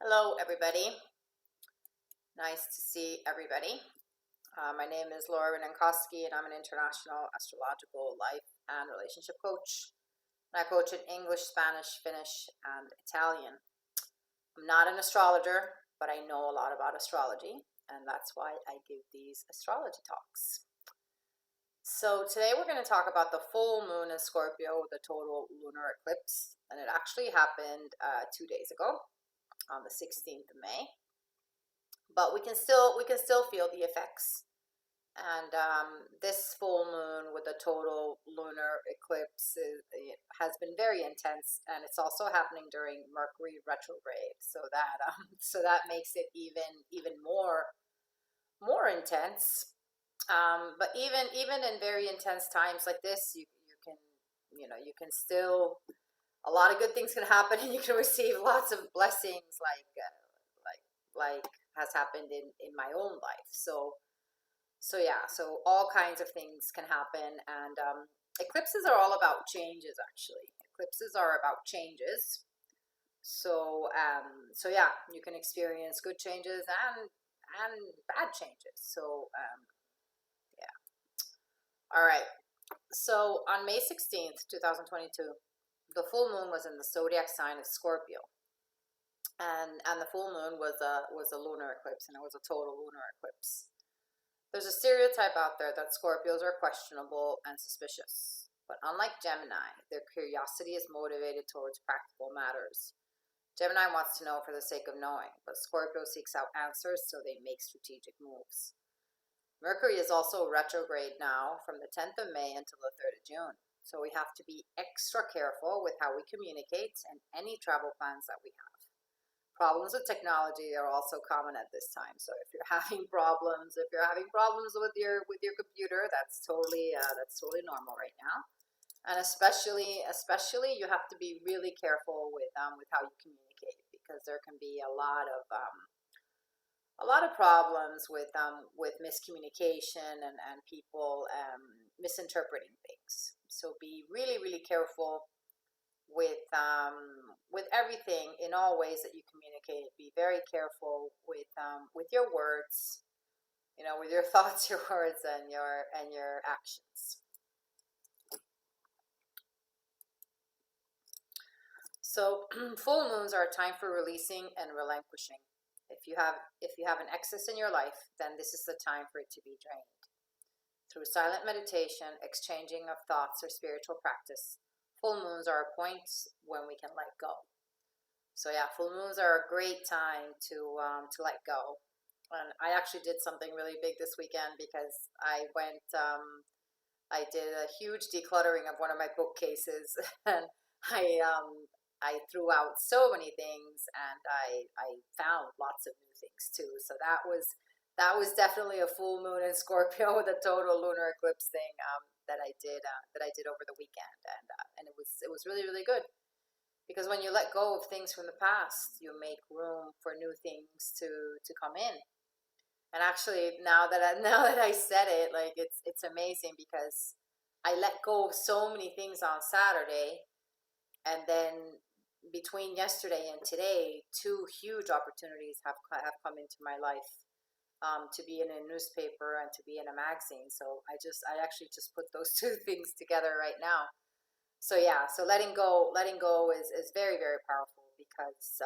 Hello, everybody. Nice to see everybody. My name is Laura Rinankowski, and I'm an international astrological life and relationship coach. And I coach in English, Spanish, Finnish, and Italian. I'm not an astrologer, but I know a lot about astrology, and that's why I give these astrology talks. So today we're going to talk about the full moon in Scorpio, the total lunar eclipse, and it actually happened 2 days ago on the 16th of May. But we can still feel the effects. And this full moon with the total lunar eclipse has been very intense, and it's also happening during Mercury retrograde. So that makes it even more intense. But even in very intense times like this, you can you can still, a lot of good things can happen, and you can receive lots of blessings, like has happened in my own life. So yeah, so all kinds of things can happen, and eclipses are all about changes. Actually, eclipses are about changes. So yeah, you can experience good changes and bad changes. Yeah. All right. So on May 16th, 2022, the full moon was in the zodiac sign of Scorpio, and the full moon was a lunar eclipse, and it was a total lunar eclipse. There's a stereotype out there that Scorpios are questionable and suspicious, but unlike Gemini, their curiosity is motivated towards practical matters. Gemini wants to know for the sake of knowing, but Scorpio seeks out answers, so they make strategic moves. Mercury is also retrograde now from the 10th of May until the 3rd of June, so we have to be extra careful with how we communicate and any travel plans that we have. Problems with technology are also common at this time. So if you're having problems with your computer, that's totally normal right now. And especially you have to be really careful with how you communicate, because there can be a lot of problems with miscommunication and people misinterpreting things. So be really careful with everything, in all ways that you communicate. Be very careful with your words, with your thoughts, your words, and your actions. So full moons are a time for releasing and relinquishing. If you have an excess in your life, then this is the time for it to be drained. Through silent meditation, exchanging of thoughts, or spiritual practice, full moons are a point when we can let go. So yeah, full moons are a great time to let go. And I actually did something really big this weekend, because I did a huge decluttering of one of my bookcases, and I threw out so many things, and I found lots of new things too. So that was definitely a full moon in Scorpio with a total lunar eclipse thing that I did over the weekend, and it was really good, because when you let go of things from the past, you make room for new things to come in. And actually, now that I said it, like it's amazing, because I let go of so many things on Saturday, and then between yesterday and today, two huge opportunities have come into my life, to be in a newspaper and to be in a magazine. So I actually just put those two things together right now. So yeah, so letting go is very powerful, because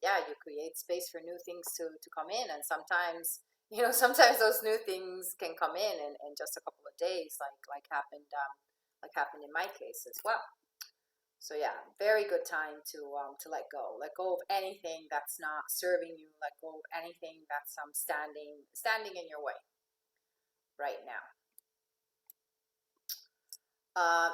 yeah, you create space for new things to come in. And sometimes, sometimes those new things can come in just a couple of days, like happened in my case as well. So yeah, very good time to let go of anything that's not serving you. Let go of anything that's standing in your way right now.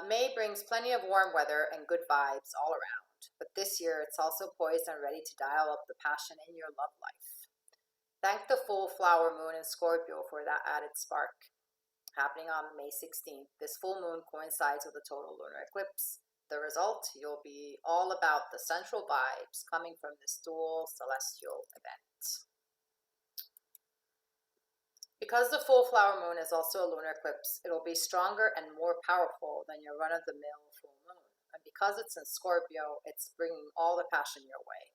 May brings plenty of warm weather and good vibes all around, but this year it's also poised and ready to dial up the passion in your love life. Thank the full flower moon in Scorpio for that added spark. Happening on May 16th, this full moon coincides with a total lunar eclipse. The result, you'll be all about the central vibes coming from this dual celestial event. Because the full flower moon is also a lunar eclipse, it'll be stronger and more powerful than your run-of-the-mill full moon. And because it's in Scorpio, it's bringing all the passion your way.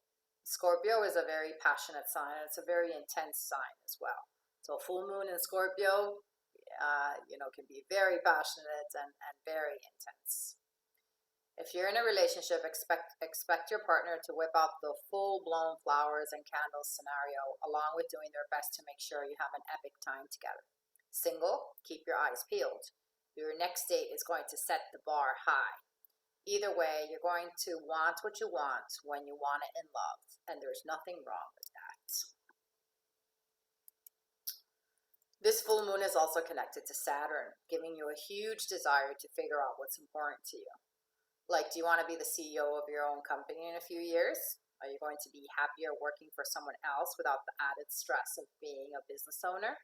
Scorpio is a very passionate sign. It's a very intense sign as well. So full moon in Scorpio, can be very passionate and very intense. If you're in a relationship, expect your partner to whip out the full-blown flowers and candles scenario, along with doing their best to make sure you have an epic time together. Single, keep your eyes peeled. Your next date is going to set the bar high. Either way, you're going to want what you want when you want it in love, and there's nothing wrong with that. This full moon is also connected to Saturn, giving you a huge desire to figure out what's important to you. Like, do you want to be the CEO of your own company in a few years? Are you going to be happier working for someone else without the added stress of being a business owner?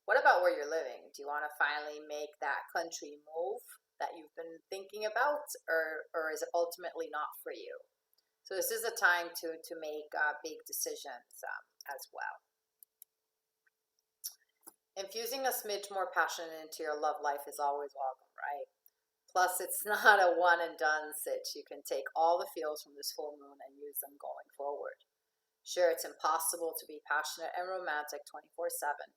What about where you're living? Do you want to finally make that country move that you've been thinking about, or is it ultimately not for you? So this is a time to make big decisions as well. Infusing a smidge more passion into your love life is always welcome, right? Plus, it's not a one and done sitch. You can take all the feels from this full moon and use them going forward. Sure, it's impossible to be passionate and romantic 24/7,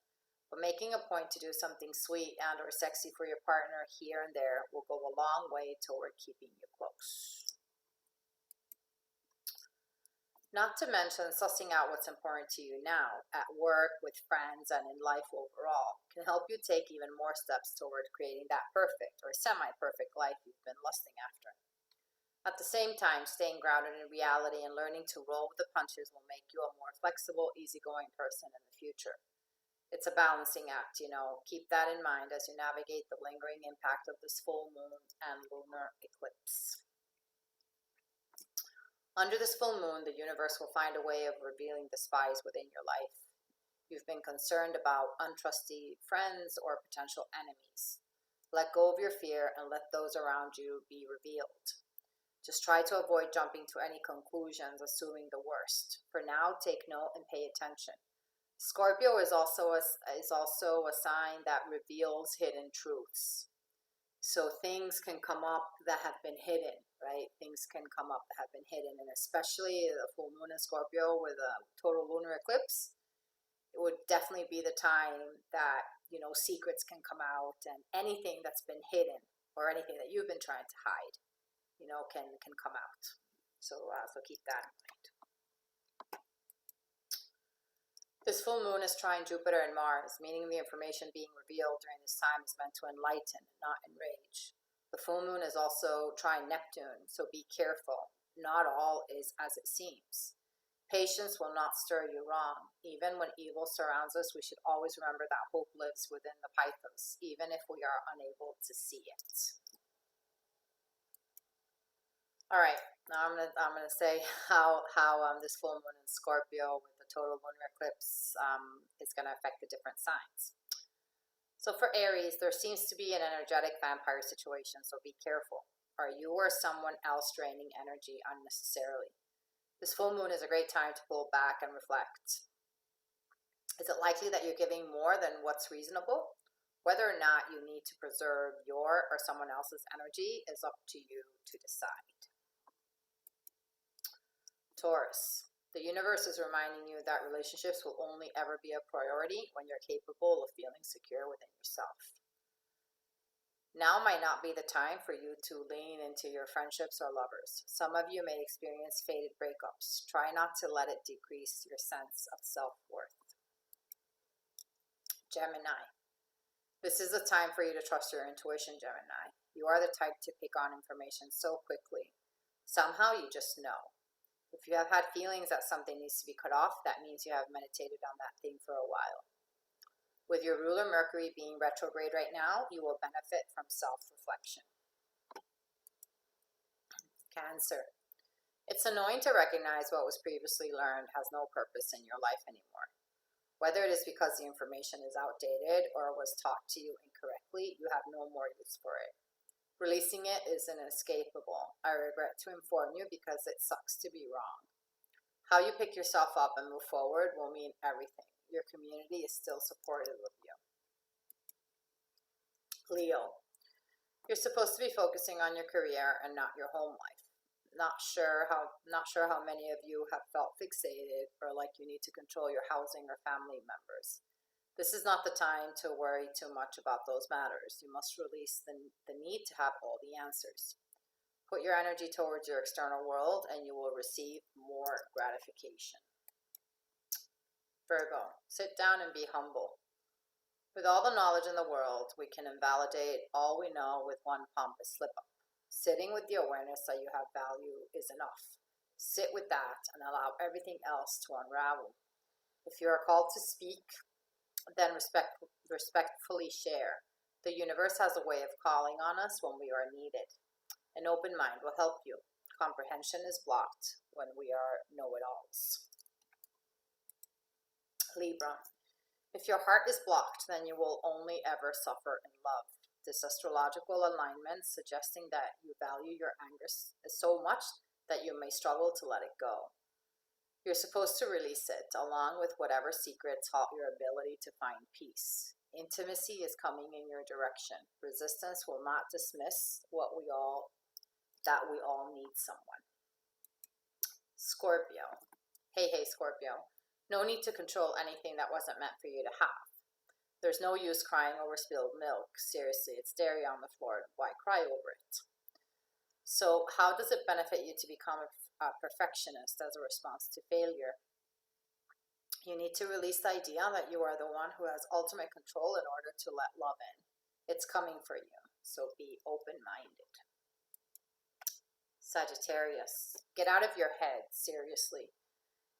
but making a point to do something sweet and or sexy for your partner here and there will go a long way toward keeping you close. Not to mention, sussing out what's important to you now, at work, with friends, and in life overall, can help you take even more steps toward creating that perfect or semi-perfect life you've been lusting after. At the same time, staying grounded in reality and learning to roll with the punches will make you a more flexible, easygoing person in the future. It's a balancing act, Keep that in mind as you navigate the lingering impact of this full moon and lunar eclipse. Under this full moon, the universe will find a way of revealing the spies within your life. You've been concerned about untrusty friends or potential enemies. Let go of your fear and let those around you be revealed. Just try to avoid jumping to any conclusions, assuming the worst. For now, take note and pay attention. Scorpio is also a sign that reveals hidden truths. So things can come up that have been hidden, right? Things can come up that have been hidden, and especially the full moon in Scorpio with a total lunar eclipse, it would definitely be the time that, secrets can come out, and anything that's been hidden or anything that you've been trying to hide, can come out. So keep that in mind. This full moon is trine Jupiter and Mars, meaning the information being revealed during this time is meant to enlighten, not enrage. The full moon is also trine Neptune, so be careful. Not all is as it seems. Patience will not stir you wrong. Even when evil surrounds us, we should always remember that hope lives within the Pythos, even if we are unable to see it. All right, now I'm gonna say how this full moon in Scorpio with the total lunar eclipse is gonna affect the different signs. So for Aries, there seems to be an energetic vampire situation, so be careful. Are you or someone else draining energy unnecessarily? This full moon is a great time to pull back and reflect. Is it likely that you're giving more than what's reasonable? Whether or not you need to preserve your or someone else's energy is up to you to decide. Taurus, the universe is reminding you that relationships will only ever be a priority when you're capable of feeling secure within yourself. Now might not be the time for you to lean into your friendships or lovers. Some of you may experience fated breakups. Try not to let it decrease your sense of self-worth. Gemini, this is a time for you to trust your intuition, Gemini. You are the type to pick on information so quickly. Somehow you just know. If you have had feelings that something needs to be cut off, that means you have meditated on that thing for a while. With your ruler Mercury being retrograde right now, you will benefit from self-reflection. Cancer. It's annoying to recognize what was previously learned has no purpose in your life anymore. Whether it is because the information is outdated or was taught to you incorrectly, you have no more use for it. Releasing it is inescapable. I regret to inform you because it sucks to be wrong. How you pick yourself up and move forward will mean everything. Your community is still supportive of you. Leo, you're supposed to be focusing on your career and not your home life. Not sure how many of you have felt fixated or like you need to control your housing or family members. This is not the time to worry too much about those matters. You must release the need to have all the answers. Put your energy towards your external world and you will receive more gratification. Virgo, sit down and be humble. With all the knowledge in the world, we can invalidate all we know with one pompous slip-up. Sitting with the awareness that you have value is enough. Sit with that and allow everything else to unravel. If you are called to speak, then respectfully share. The universe has a way of calling on us when we are needed. An open mind will help you. Comprehension is blocked when we are know-it-alls. Libra. If your heart is blocked, then you will only ever suffer in love. This astrological alignment suggesting that you value your anger so much that you may struggle to let it go. You're supposed to release it, along with whatever secrets halt your ability to find peace. Intimacy is coming in your direction. Resistance will not dismiss that we all need someone. Scorpio. Hey, Scorpio. No need to control anything that wasn't meant for you to have. There's no use crying over spilled milk. Seriously, it's dairy on the floor. Why cry over it? So how does it benefit you to become a perfectionist as a response to failure? You need to release the idea that you are the one who has ultimate control in order to let love in. It's coming for you, so be open-minded. Sagittarius, get out of your head, seriously.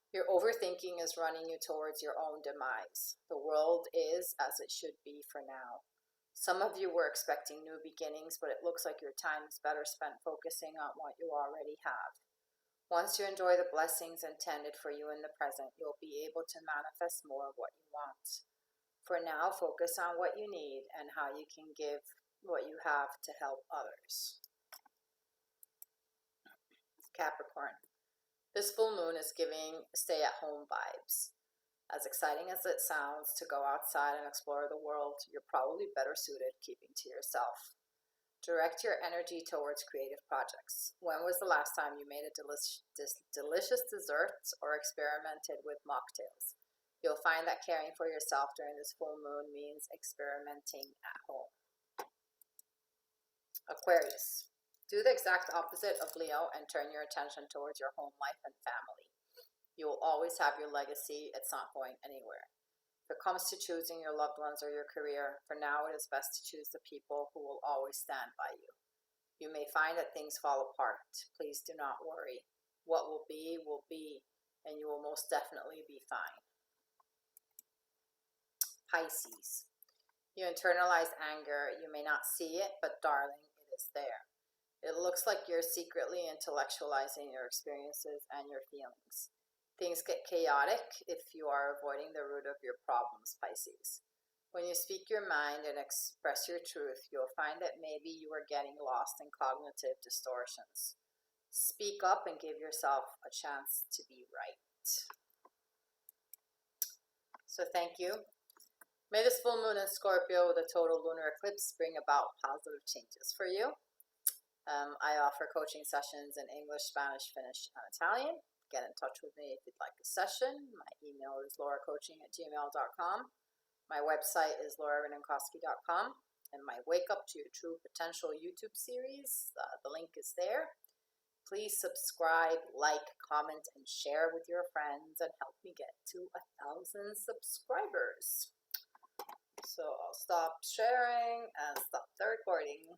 Your overthinking is running you towards your own demise. The world is as it should be for now. Some of you were expecting new beginnings, but it looks like your time is better spent focusing on what you already have. Once you enjoy the blessings intended for you in the present, you'll be able to manifest more of what you want. For now, focus on what you need and how you can give what you have to help others. Capricorn. This full moon is giving stay-at-home vibes. As exciting as it sounds to go outside and explore the world, you're probably better suited keeping to yourself. Direct your energy towards creative projects. When was the last time you made a delicious dessert or experimented with mocktails? You'll find that caring for yourself during this full moon means experimenting at home. Aquarius. Do the exact opposite of Leo and turn your attention towards your home life and family. You will always have your legacy. It's not going anywhere. If it comes to choosing your loved ones or your career, for now it is best to choose the people who will always stand by you. You may find that things fall apart. Please do not worry. What will be, and you will most definitely be fine. Pisces. You internalize anger. You may not see it, but darling, it is there. It looks like you're secretly intellectualizing your experiences and your feelings. Things get chaotic if you are avoiding the root of your problems, Pisces. When you speak your mind and express your truth, you'll find that maybe you are getting lost in cognitive distortions. Speak up and give yourself a chance to be right. So thank you. May this full moon in Scorpio with a total lunar eclipse bring about positive changes for you. I offer coaching sessions in English, Spanish, Finnish, and Italian. Get in touch with me if you'd like a session. My email is lauracoaching@gmail.com. My website is laurarenankoski.com. And my Wake Up to Your True Potential YouTube series, the link is there. Please subscribe, like, comment, and share with your friends and help me get to 1,000 subscribers. So I'll stop sharing and stop the recording.